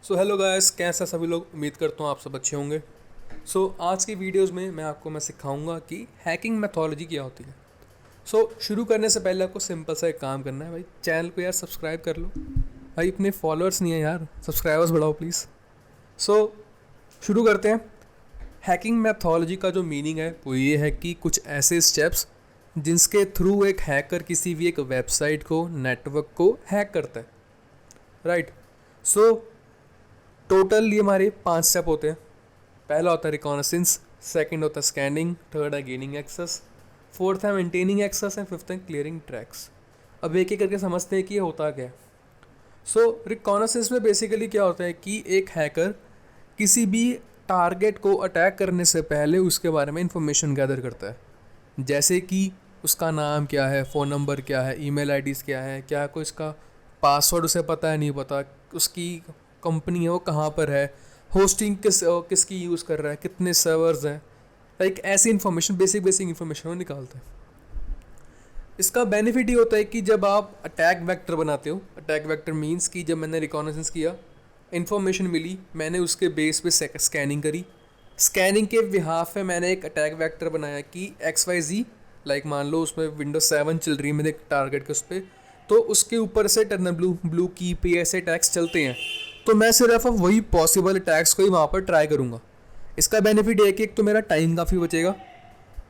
So hello guys, कैसे सभी लोग। उम्मीद करता हूँ आप सब अच्छे होंगे। आज की वीडियोस में मैं सिखाऊंगा कि हैकिंग मेथोडोलॉजी क्या होती है। शुरू करने से पहले आपको सिंपल सा एक काम करना है भाई, चैनल को यार सब्सक्राइब कर लो। भाई इतने फॉलोअर्स नहीं है यार, सब्सक्राइबर्स बढ़ाओ प्लीज़। सो शुरू करते हैं। हैकिंग मेथोडोलॉजी का जो मीनिंग है वो ये है कि कुछ ऐसे स्टेप्स जिनके थ्रू एक हैकर किसी भी एक वेबसाइट को, नेटवर्क को हैक करता है। राइट। सो टोटल ये हमारे 5 स्टेप होते हैं। पहला होता है रिकॉनेसेंस, सेकंड होता है स्कैनिंग, थर्ड है गेनिंग एक्सेस, फोर्थ है मेंटेनिंग एक्सेस एंड फिफ्थ है क्लियरिंग ट्रैक्स। अब एक एक करके समझते हैं कि ये होता क्या है। रिकॉनेसेंस में बेसिकली क्या होता है कि एक हैकर किसी भी टारगेट को अटैक करने से पहले उसके बारे में इंफॉर्मेशन गैदर करता है। जैसे कि उसका नाम क्या है, फ़ोन नंबर क्या है, ईमेल आईडीज़ क्या है, क्या कोई इसका पासवर्ड उसे पता है नहीं पता, उसकी कंपनी है वो कहाँ पर है, होस्टिंग किसकी यूज़ कर रहा है, कितने सर्वर्स हैं। लाइक ऐसी इन्फॉर्मेशन, बेसिक बेसिक इन्फॉर्मेशन वो निकालते हैं। इसका बेनिफिट ये होता है कि जब आप अटैक वेक्टर बनाते हो, अटैक वेक्टर मीन्स कि जब मैंने रिकॉनेसेंस किया, इन्फॉर्मेशन मिली, मैंने उसके बेस पे स्कैनिंग करी, स्कैनिंग के बिहाफ पे मैंने एक अटैक वेक्टर बनाया कि XYZ, लाइक मान लो उसमें Windows 7 चल रही है मेरे टारगेट के उस पर, तो उसके ऊपर से टर्नर ब्लू की पे ऐसे अटैक्स चलते हैं, तो मैं सिर्फ अब वही पॉसिबल अटैक्स को ही वहाँ पर ट्राई करूँगा। इसका बेनिफिट ये है कि एक तो मेरा टाइम काफ़ी बचेगा,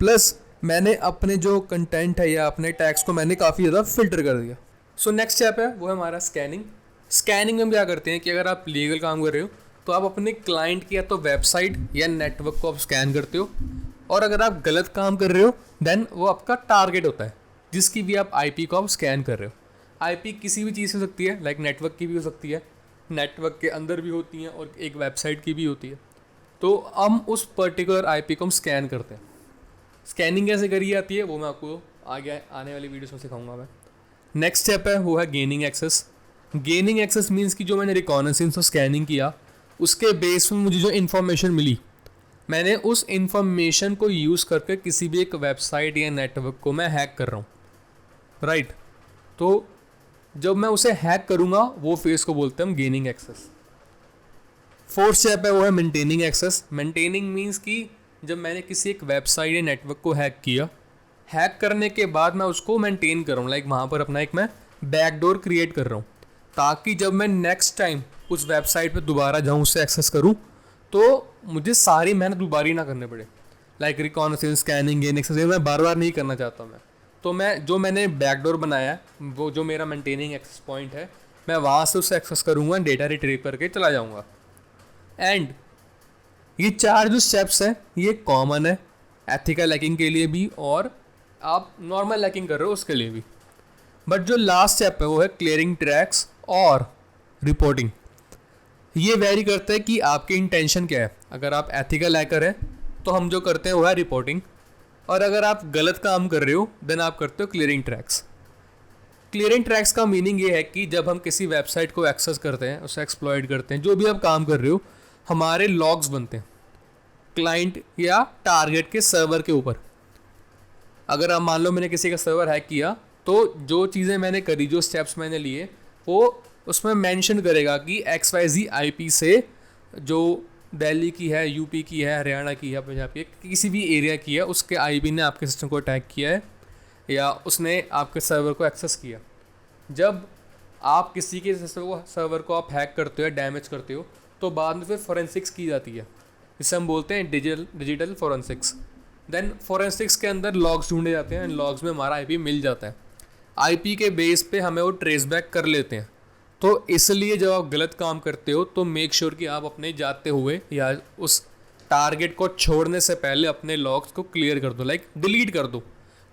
प्लस मैंने अपने जो कंटेंट है या अपने टैग्स को मैंने काफ़ी ज़्यादा फिल्टर कर दिया। नेक्स्ट स्टेप है वो है हमारा स्कैनिंग। स्कैनिंग में हम क्या करते हैं कि अगर आप लीगल काम कर रहे हो तो आप अपने क्लाइंट की या तो वेबसाइट या नेटवर्क को आप स्कैन करते हो, और अगर आप गलत काम कर रहे हो देन वो आपका टारगेट होता है जिसकी भी आप आईपी को आप स्कैन कर रहे हो। आईपी किसी भी चीज़ हो सकती है, लाइक नेटवर्क की भी हो सकती है, नेटवर्क के अंदर भी होती हैं और एक वेबसाइट की भी होती है। तो हम उस पर्टिकुलर आईपी को हम स्कैन करते हैं। स्कैनिंग कैसे करी जाती है वो मैं आपको आगे आने वाली वीडियोस में सिखाऊंगा मैं। नेक्स्ट स्टेप है वो है gaining access. Gaining access means कि जो मैंने रिकॉनेसेंस और स्कैनिंग किया उसके बेस में मुझे जो इन्फॉर्मेशन मिली, मैंने उस इन्फॉर्मेशन को यूज़ करके किसी भी एक वेबसाइट या नेटवर्क को मैं हैक कर रहा हूँ। राइट। तो जब मैं उसे हैक करूँगा वो फेस को बोलते हैं हम गेनिंग एक्सेस। फोर्थ स्टेप है वो है मेंटेनिंग एक्सेस। मेंटेनिंग मीन्स कि जब मैंने किसी एक वेबसाइट या नेटवर्क को हैक किया, हैक करने के बाद मैं उसको मेंटेन कर रहा हूँ, लाइक वहाँ पर अपना एक मैं बैकडोर क्रिएट कर रहा हूँ, ताकि जब मैं नेक्स्ट टाइम उस वेबसाइट पे दोबारा जाऊँ, उससे एक्सेस करूँ, तो मुझे सारी मेहनत दोबारा ही ना करने पड़े। Like reconnaissance, scanning, gain access ये मैं बार बार नहीं करना चाहता मैं। तो मैंने बैकडोर बनाया है, वो जो मेरा मेंटेनिंग एक्सेस पॉइंट है, मैं वहाँ से उससे एक्सेस करूँगा, डेटा रिट्रीव करके चला जाऊँगा। एंड ये चार जो स्टेप्स हैं ये कॉमन है एथिकल हैकिंग के लिए भी और आप नॉर्मल हैकिंग कर रहे हो उसके लिए भी। बट जो लास्ट स्टेप है वो है क्लियरिंग ट्रैक्स और रिपोर्टिंग। ये वेरी करता है कि आपकी इंटेंशन क्या है। अगर आप एथिकल हैकर हैं तो हम जो करते हैं वो है रिपोर्टिंग, और अगर आप गलत काम कर रहे हो देन आप करते हो क्लियरिंग ट्रैक्स। क्लियरिंग ट्रैक्स का मीनिंग ये है कि जब हम किसी वेबसाइट को एक्सेस करते हैं, उसे एक्सप्लॉइट करते हैं, जो भी आप काम कर रहे हो, हमारे लॉग्स बनते हैं क्लाइंट या टारगेट के सर्वर के ऊपर। अगर आप मान लो मैंने किसी का सर्वर हैक किया, तो जो चीज़ें मैंने करी, जो स्टेप्स मैंने लिए, वो उसमें मेंशन करेगा कि XYZ आईपी से, जो दिल्ली की है, यूपी की है, हरियाणा की है, पंजाब की है, किसी भी एरिया की है, उसके आईपी ने आपके सिस्टम को अटैक किया है या उसने आपके सर्वर को एक्सेस किया। जब आप किसी के सर्वर को आप हैक करते हो या डैमेज करते हो, तो बाद में फिर फोरेंसिक्स की जाती है, जिसे हम बोलते हैं डिजिटल फोरेंसिक्स। देन फोरेंसिक्स के अंदर लॉग्स ढूंढे जाते हैं, लॉग्स में हमारा आईपी मिल जाता है। आईपी के बेस पे हमें वो ट्रेस बैक कर लेते हैं। तो इसलिए जब आप गलत काम करते हो तो मेक श्योर कि आप अपने जाते हुए या उस टारगेट को छोड़ने से पहले अपने लॉग्स को क्लियर कर दो, लाइक डिलीट कर दो।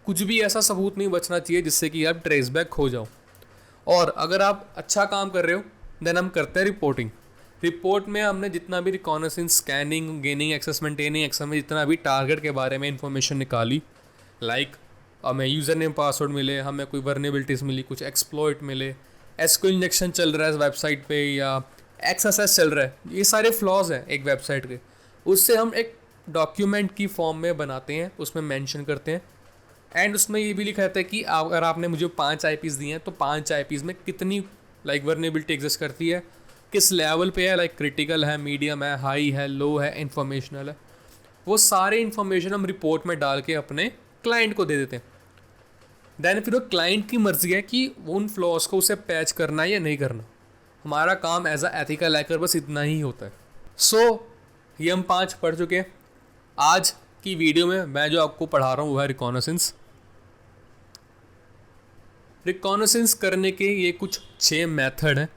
कुछ भी ऐसा सबूत नहीं बचना चाहिए जिससे कि आप ट्रेस बैक हो जाओ। और अगर आप अच्छा काम कर रहे हो देन हम करते हैं रिपोर्टिंग। रिपोर्ट में हमने जितना भी reconnaissance, scanning, gaining access, maintaining access में जितना भी टारगेट के बारे में इंफॉर्मेशन निकाली, लाइक हमें यूज़र नेम पासवर्ड मिले, हमें कोई वर्नेबिलिटीज़ मिली, कुछ एक्सप्लॉइट मिले, एसक्यूएल इंजेक्शन चल रहा है वेबसाइट पे या XSS चल रहा है, ये सारे फ्लॉज हैं एक वेबसाइट के, उससे हम एक डॉक्यूमेंट की फॉर्म में बनाते हैं, उसमें मेंशन करते हैं। एंड उसमें ये भी लिखा रहता है कि अगर आपने मुझे 5 IPs दिए हैं तो 5 IPs में कितनी लाइक वर्नेबिलिटी एग्जिस्ट करती है, किस लेवल पे है, लाइक क्रिटिकल है, मीडियम है, हाई है, लो है, इंफॉर्मेशनल है, वो सारे इन्फॉर्मेशन हम रिपोर्ट में डाल के अपने क्लाइंट को दे देते हैं। देन फिर वो क्लाइंट की मर्जी है कि उन फ्लॉज को उसे पैच करना है या नहीं करना। हमारा काम एज अ एथिकल हैकर बस इतना ही होता है। सो ये हम 5 पढ़ चुके हैं। आज की वीडियो में मैं जो आपको पढ़ा रहा हूँ वो है रिकॉनेसेंस। रिकॉनेसेंस करने के ये कुछ 6 मेथड हैं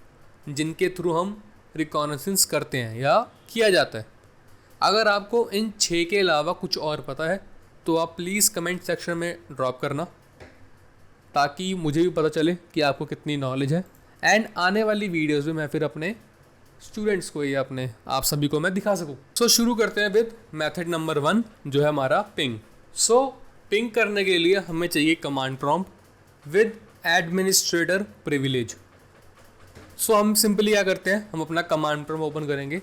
जिनके थ्रू हम रिकॉनेसेंस करते हैं या किया जाता है। अगर आपको इन 6 के अलावा कुछ और पता है तो आप प्लीज़ कमेंट सेक्शन में ड्रॉप करना, ताकि मुझे भी पता चले कि आपको कितनी नॉलेज है। एंड आने वाली वीडियोज़ में मैं फिर अपने स्टूडेंट्स को या अपने आप सभी को मैं दिखा सकूँ। सो शुरू करते हैं विद मेथड नंबर 1 जो है हमारा पिंग। सो पिंग करने के लिए हमें चाहिए command prompt with administrator privilege. सो हम सिंपली क्या करते हैं, हम अपना कमांड प्रॉम्प्ट ओपन करेंगे।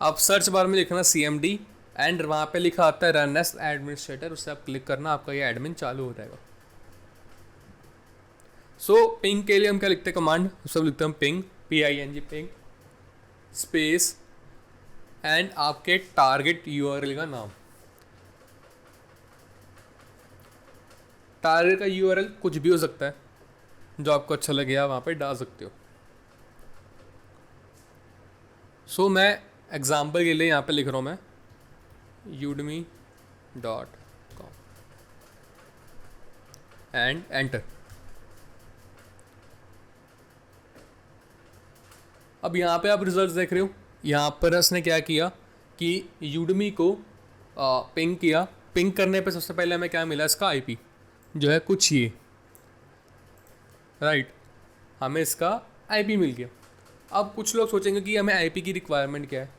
आप सर्च बार में लिखना CMD एंड वहाँ पे लिखा आता है रन एज एडमिनिस्ट्रेटर, उससे आप क्लिक करना, आपका ये एडमिन चालू हो जाएगा। सो पिंग के लिए हम क्या लिखते हैं, कमांड सब लिखते हैं हम ping, PING ping space and आपके टारगेट URL का नाम। टारगेट का URL कुछ भी हो सकता है, जो आपको अच्छा लगे आप वहाँ पे डाल सकते हो। सो मैं एग्जाम्पल के लिए यहाँ पे लिख रहा हूँ मैं udemy.com एंड एंटर। अब यहाँ पे आप रिजल्ट देख रहे हो। यहाँ पर इसने क्या किया कि यूडमी को पिंग किया। पिंग करने पे सबसे पहले हमें क्या मिला, इसका IP जो है कुछ ये, राइट, हमें इसका IP मिल गया। अब कुछ लोग सोचेंगे कि हमें IP की रिक्वायरमेंट क्या है।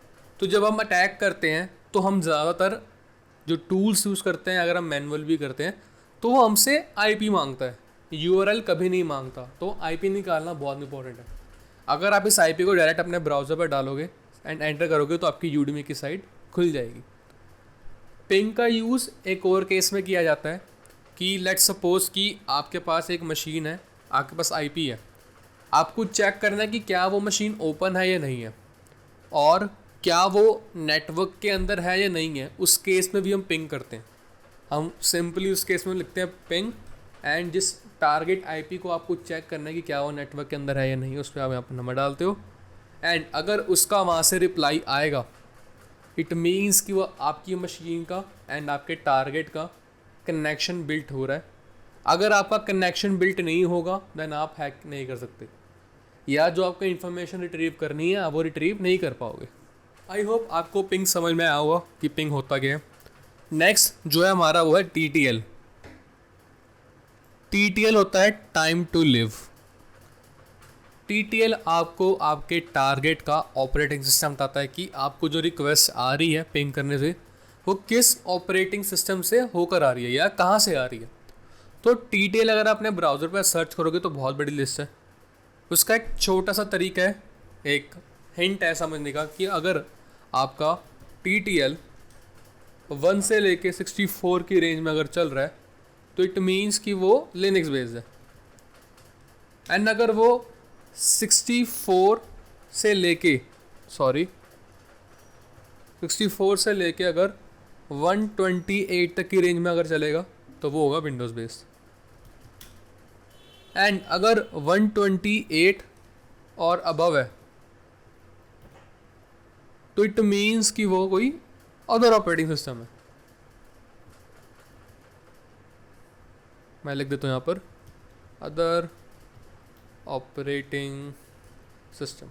तो जब हम अटैक करते हैं तो हम ज़्यादातर जो टूल्स यूज़ करते हैं, अगर हम मैनुअल भी करते हैं तो वो हमसे IP मांगता है, URL कभी नहीं मांगता। तो IP निकालना बहुत इंपॉर्टेंट है। अगर आप इस IP को डायरेक्ट अपने ब्राउज़र पर डालोगे एंड एंटर करोगे तो आपकी यूडमी की साइट खुल जाएगी। पिंग का यूज़ एक और केस में किया जाता है कि लेट्स सपोज कि आपके पास एक मशीन है, आपके पास IP है, आपको चेक करना है कि क्या वो मशीन ओपन है या नहीं है और क्या वो नेटवर्क के अंदर है या नहीं है। उस केस में भी हम पिंग करते हैं। हम सिंपली उस केस में लिखते हैं पिंग एंड जिस टारगेट IP को आपको चेक करना है कि क्या वो नेटवर्क के अंदर है या नहीं, उस पर आप यहाँ पर नंबर डालते हो एंड अगर उसका वहाँ से रिप्लाई आएगा इट मीन्स कि वो आपकी मशीन का एंड आपके टारगेट का कनेक्शन बिल्ट हो रहा है। अगर आपका कनेक्शन बिल्ट नहीं होगा देन आप हैक नहीं कर सकते, या जो आपको इन्फॉर्मेशन रिट्रीव करनी है आप वो रिट्रीव नहीं कर पाओगे। आई होप आपको पिंग समझ में आया होगा कि पिंग होता क्या है। नेक्स्ट जो है हमारा वो है TTL। TTL होता है टाइम टू लिव। TTL आपको आपके टारगेट का ऑपरेटिंग सिस्टम बताता है कि आपको जो रिक्वेस्ट आ रही है पिंग करने से वो किस ऑपरेटिंग सिस्टम से होकर आ रही है या कहाँ से आ रही है। तो TTL अगर आप अपने ब्राउज़र पर सर्च करोगे तो बहुत बड़ी लिस्ट है। उसका एक छोटा सा तरीका है, एक हिंट है समझने का, कि अगर आपका TTL 1 से लेके 64 की रेंज में अगर चल रहा है तो इट मीन्स कि वो लिनक्स बेस्ड है। एंड अगर वो 64 से लेके अगर 128 तक की रेंज में अगर चलेगा तो वो होगा विंडोज़ बेस्ड। एंड अगर 128 और अबव है तो इट मीन्स कि वो कोई अदर ऑपरेटिंग सिस्टम है। मैं लिख देता हूँ यहाँ पर अदर ऑपरेटिंग सिस्टम।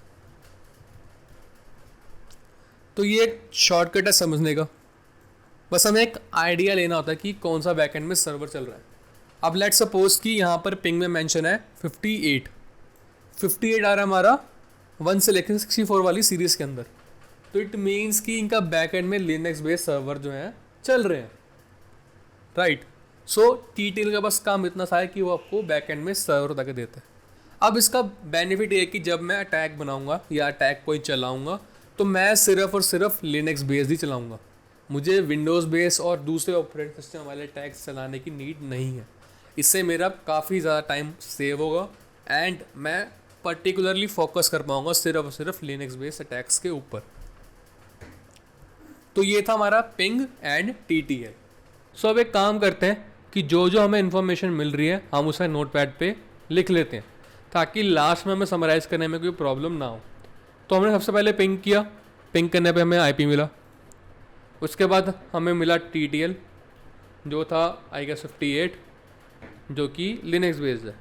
तो ये एक शॉर्टकट है समझने का, बस हमें एक आइडिया लेना होता है कि कौन सा बैकएंड में सर्वर चल रहा है। अब लेट्स सपोज कि यहाँ पर पिंग में मेंशन है 58 आ रहा है हमारा 1 से लेकर 64 वाली सीरीज़ के अंदर। तो इट मीन्स कि इनका बैकएंड में लिनक्स बेस्ड सर्वर जो हैं चल रहे हैं, राइट। सो TTL का बस काम इतना सा है कि वो आपको बैकएंड में सर्वर तक देता है। अब इसका बेनिफिट ये है कि जब मैं अटैक बनाऊंगा या अटैक कोई चलाऊंगा तो मैं सिर्फ और सिर्फ लिनक्स बेस्ड ही चलाऊंगा। मुझे विंडोज़ बेस्ड और दूसरे ऑपरेटिंग सिस्टम वाले अटैक्स चलाने की नीड नहीं है। इससे मेरा काफ़ी ज़्यादा टाइम सेव होगा एंड मैं पर्टिकुलरली फोकस कर पाऊंगा सिर्फ और सिर्फ लिनक्स बेस्ड अटैक्स के ऊपर। तो ये था हमारा पिंग एंड टीटीएल। सो अब एक काम करते हैं कि जो जो हमें इन्फॉर्मेशन मिल रही है हम उसे नोटपैड पे लिख लेते हैं ताकि लास्ट में हमें समराइज़ करने में कोई प्रॉब्लम ना हो। तो हमने सबसे पहले पिंग किया, पिंग करने पे हमें आईपी मिला, उसके बाद हमें मिला टीटीएल जो था आई गेस 58 जो कि लिनक्स बेस्ड है।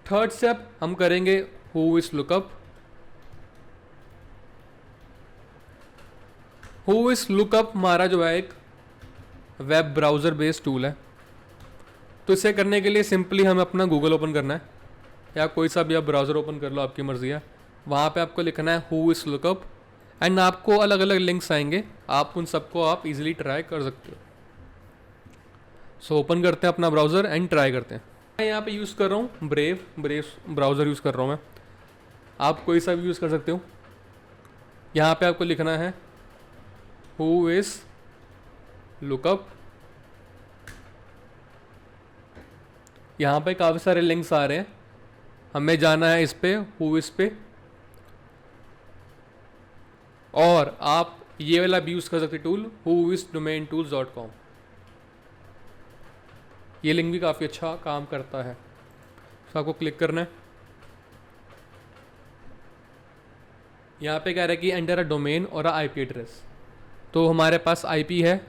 थर्ड स्टेप हम करेंगे who is lookup. Who is lookup हमारा जो है एक वेब ब्राउज़र बेस्ड टूल है। तो इसे करने के लिए सिंपली हमें अपना गूगल ओपन करना है या कोई सा भी आप ब्राउज़र ओपन कर लो, आपकी मर्ज़ी है। वहाँ पे आपको लिखना है हु इज़ लुकअप एंड आपको अलग अलग लिंक्स आएंगे, आप उन सबको आप इजीली ट्राई कर सकते हो। सो ओपन करते हैं अपना ब्राउज़र एंड ट्राई करते हैं। मैं यहाँ पे यूज़ कर रहा हूँ ब्रेव ब्राउज़र यूज़ कर रहा हूँ मैं, आप कोई सा भी यूज़ कर सकते हो। यहाँ पे आपको लिखना है हु इज़ लुकअप। यहाँ पे काफ़ी सारे लिंक्स आ रहे हैं, हमें जाना है इस पे हु इस पे, और आप ये वाला भी यूज़ कर सकते टूल whoisdomaintools.com। ये लिंक भी काफ़ी अच्छा काम करता है। तो आपको क्लिक करना है, यहाँ पे कह रहा है कि एंटर अ डोमेन और अ आईपी एड्रेस। तो हमारे पास आईपी है,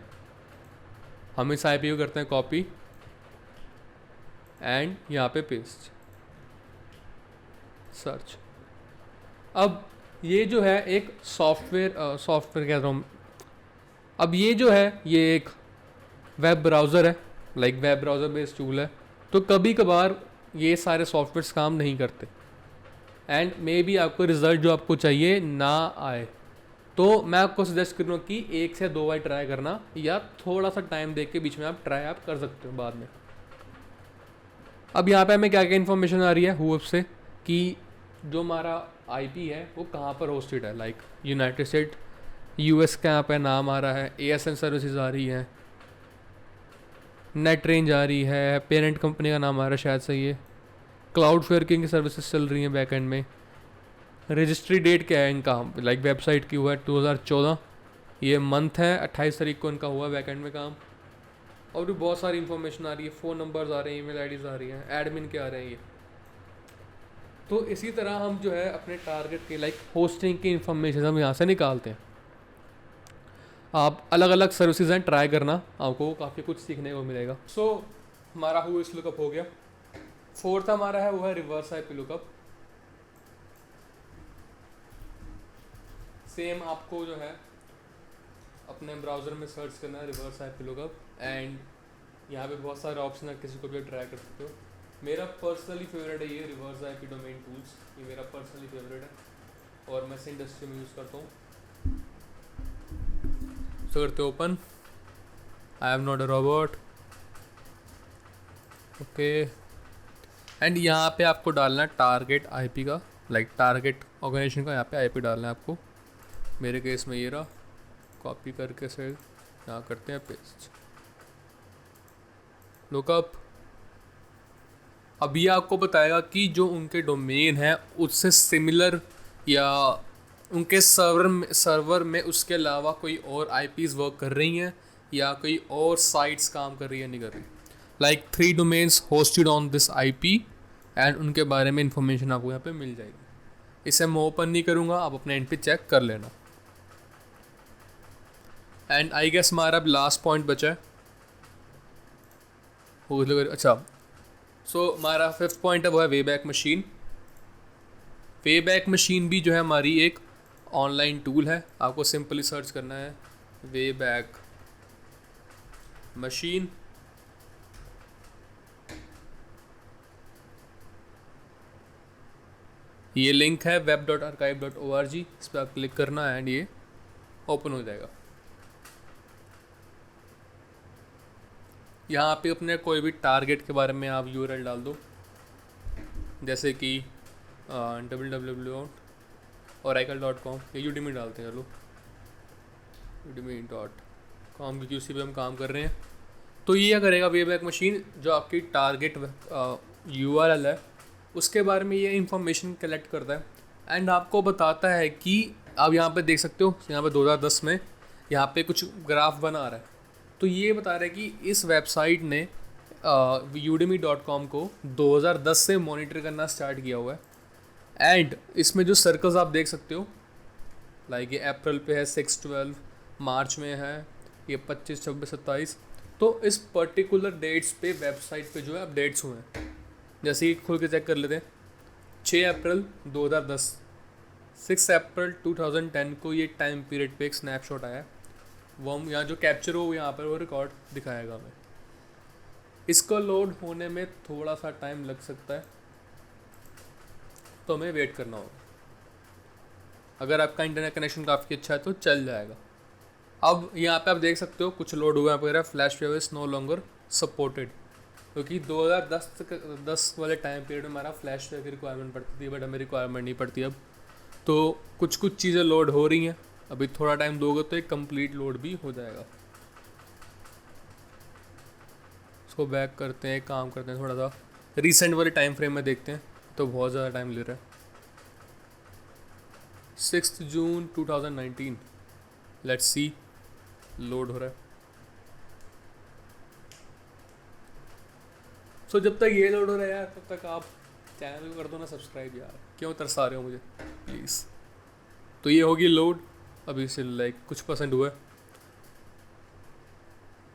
हम इस आईपी को करते हैं कॉपी एंड यहाँ पे पेस्ट, सर्च। अब ये जो है एक सॉफ्टवेयर कह रहा हूँ, अब ये जो है ये एक वेब ब्राउज़र है, like web browser based tool है। तो कभी कभार ये सारे सॉफ्टवेयर्स काम नहीं करते एंड मे बी आपको रिज़ल्ट जो आपको चाहिए ना आए। तो मैं आपको सजेस्ट करूँगा कि 1 से 2 बार ट्राई करना, या थोड़ा सा टाइम देख के बीच में आप ट्राई कर सकते हो बाद में। अब यहाँ पे हमें क्या क्या इन्फॉर्मेशन आ रही है हुएब से कि जो हमारा आईपी है वो कहाँ पर होस्टेड है, लाइक यूनाइटेड स्टेट, यूएस का यहाँ पे नाम आ रहा है, एएसएन सर्विसेज आ रही है, नेट रेंज आ रही है, पेरेंट कंपनी का नाम आ रहा है शायद से, ये क्लाउड फेयर की सर्विसेज चल रही हैं बैक एंड में। रजिस्ट्री डेट क्या है इनका, लाइक वेबसाइट की हुआ है 2014, ये मंथ है 28 तारीख को इनका हुआ बैक एंड में काम। और भी बहुत सारी इन्फॉर्मेशन आ रही है, फ़ोन नंबर्स आ रहे हैं, ईमेल आईडीज़ आ रही हैं, एडमिन के आ रहे हैं ये। तो इसी तरह हम जो है अपने टारगेट के लाइक होस्टिंग की इन्फॉर्मेशन हम यहाँ से निकालते हैं। आप अलग अलग सर्विसेज हैं, ट्राई करना, आपको काफ़ी कुछ सीखने को मिलेगा। सो हमारा हु इस लुकअप हो गया। फोर्थ हमारा है वो है रिवर्स आईपी लुकअप। सेम आपको जो है अपने ब्राउज़र में सर्च करना है रिवर्स आईपी लुकअप एंड यहाँ पे बहुत सारे ऑप्शन है, किसी को भी ट्राई कर सकते हो। मेरा पर्सनली फेवरेट है ये रिवर्स आईपी डोमेन टूल्स, ये मेरा पर्सनली फेवरेट है और मैं इसे इंडस्ट्री में यूज़ करता हूँ। तो करते open, I am not a robot, okay. And यहाँ पे आपको डालना है टारगेट आईपी का, लाइक टारगेट ऑर्गेनाइजेशन का यहाँ पे आईपी डालना है आपको। मेरे केस में ये रहा, कॉपी करके से यहाँ करते हैं पेस्ट, लुकअप। अब ये आपको बताएगा कि जो उनके डोमेन है उससे सिमिलर या उनके सर्वर में उसके अलावा कोई और आईपीज़ वर्क कर रही हैं या कोई और साइट्स काम कर रही है नहीं कर रही। Like 3 domains hosted on this IP and उनके बारे में इंफॉर्मेशन आपको यहाँ पे मिल जाएगी। इसे मैं ओपन नहीं करूँगा, आप अपने एंड पे चेक कर लेना। एंड आई गेस हमारा अब लास्ट पॉइंट बचा है, अच्छा। सो हमारा 5th पॉइंट है वो है way back machine. Way back machine भी जो है हमारी एक ऑनलाइन टूल है, आपको सिंपली सर्च करना है वे बैक मशीन। ये लिंक है web.archive.org, इस पर आप क्लिक करना है एंड ये ओपन हो जाएगा। यहाँ पे अपने कोई भी टारगेट के बारे में आप यूआरएल डाल दो, जैसे कि www.oracle.com या udemy डालते हैं, चलो udemy.com, क्योंकि उसी पे हम काम कर रहे हैं। तो ये क्या करेगा वे बैक मशीन, जो आपकी टारगेट यूआरएल है उसके बारे में ये इन्फॉर्मेशन कलेक्ट करता है एंड आपको बताता है कि आप यहाँ पे देख सकते हो, यहाँ पे 2010 में यहाँ पे कुछ ग्राफ बना रहा है। तो ये बता रहा है कि इस वेबसाइट ने udemy.com को 2010 से मॉनिटर करना स्टार्ट किया हुआ है एंड इसमें जो सर्कल्स आप देख सकते हो, लाइक ये अप्रैल पे है 6-12, मार्च में है ये 25-26-27। तो इस पर्टिकुलर डेट्स पे वेबसाइट पे जो है अपडेट्स हुए हैं। जैसे कि खोल के चेक कर लेते हैं, 6 अप्रैल 2010, 6 अप्रैल 2010 को ये टाइम पीरियड पे एक स्नैपशॉट आया। वो हम यहाँ जो कैप्चर हो यहाँ पर वो रिकॉर्ड दिखाएगा हमें। इसको लोड होने में थोड़ा सा टाइम लग सकता है, तो हमें वेट करना होगा। अगर आपका इंटरनेट कनेक्शन काफ़ी अच्छा है तो चल जाएगा। अब यहाँ पे आप देख सकते हो कुछ लोड हुआ वगैरह, flash drive is no longer supported, क्योंकि 2010 वाले टाइम पीरियड में हमारा फ्लैश ड्राइव की रिक्वायरमेंट पड़ती थी, बट हमें रिक्वायरमेंट नहीं पड़ती अब। तो कुछ चीज़ें लोड हो रही हैं, अभी थोड़ा टाइम दोगे तो एक कंप्लीट लोड भी हो जाएगा। इसको बैक करते हैं, काम करते हैं, थोड़ा सा रिसेंट वाले टाइम फ्रेम में देखते हैं, तो बहुत ज़्यादा टाइम ले रहा है। 6 जून 2019, लेट्स सी, लोड हो रहा है। सो जब तक ये लोड हो रहा है यार, तब तक आप चैनल को कर दो ना सब्सक्राइब यार, क्यों तरसा रहे हो मुझे प्लीज़। तो ये होगी लोड, अभी से लाइक कुछ परसेंट हुआ है।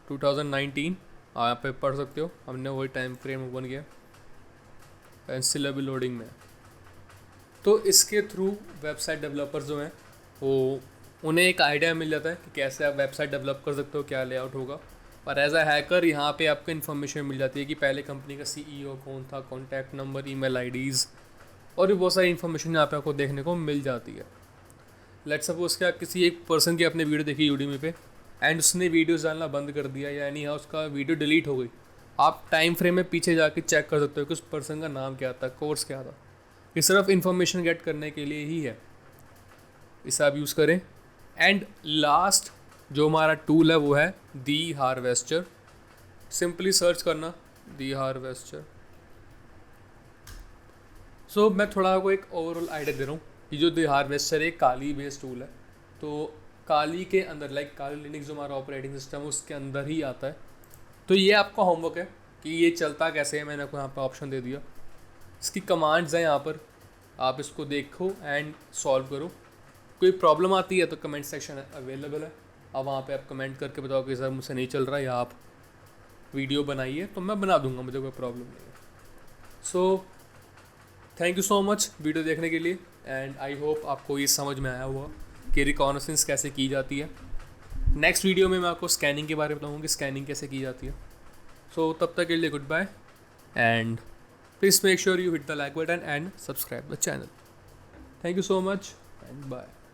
2019 आप पे पढ़ सकते हो, हमने वही टाइम फ्रेम ओपन किया एंड स्टिल अभी लोडिंग में है। तो इसके थ्रू वेबसाइट डेवलपर्स जो हैं वो, उन्हें एक आइडिया मिल जाता है कि कैसे आप वेबसाइट डेवलप कर सकते हो, क्या लेआउट होगा। और एज अ हैकर यहाँ पे आपको इन्फॉर्मेशन मिल जाती है कि पहले कंपनी का CEO कौन था, कॉन्टैक्ट नंबर, ईमेल आईडीज़ और भी बहुत सारी इन्फॉर्मेशन यहाँ पे आपको देखने को मिल जाती है। लेट्स सपोज कि आप किसी एक पर्सन की अपने वीडियो देखी यूडीमी पे एंड उसने वीडियोस डालना बंद कर दिया, यानी हाँ उसका वीडियो डिलीट हो गई, आप टाइम फ्रेम में पीछे जाके चेक कर सकते हो कि उस पर्सन का नाम क्या था, कोर्स क्या था। ये सिर्फ इन्फॉर्मेशन गेट करने के लिए ही है, इसे आप यूज़ करें। एंड लास्ट जो हमारा टूल है वो है दी हार्वेस्टर। सिंपली सर्च करना दी हार्वेस्टर। सो मैं थोड़ा आपको एक ओवरऑल आइडिया दे रहा हूँ कि जो दी हार्वेस्टर एक काली बेस्ड टूल है, तो काली के अंदर लाइक काली लिनक्स जो हमारा ऑपरेटिंग सिस्टम है उसके अंदर ही आता है। तो ये आपका होमवर्क है कि ये चलता कैसे है, मैंने आपको यहाँ पर ऑप्शन दे दिया। इसकी कमांड्स हैं यहाँ पर, आप इसको देखो एंड सॉल्व करो। कोई प्रॉब्लम आती है तो कमेंट सेक्शन अवेलेबल है, अब वहाँ पे आप कमेंट करके बताओ कि सर मुझसे नहीं चल रहा, या आप वीडियो बनाइए तो मैं बना दूंगा, मुझे कोई प्रॉब्लम नहीं है। So thank you so much video देखने के लिए एंड आई होप आपको ये समझ में आया हुआ कि रिकॉग्निशंस कैसे की जाती है। नेक्स्ट वीडियो में मैं आपको स्कैनिंग के बारे में बताऊँगा कि स्कैनिंग कैसे की जाती है। सो तब तक के लिए good bye and please make sure you hit the like button and subscribe the channel. Thank you so much and bye.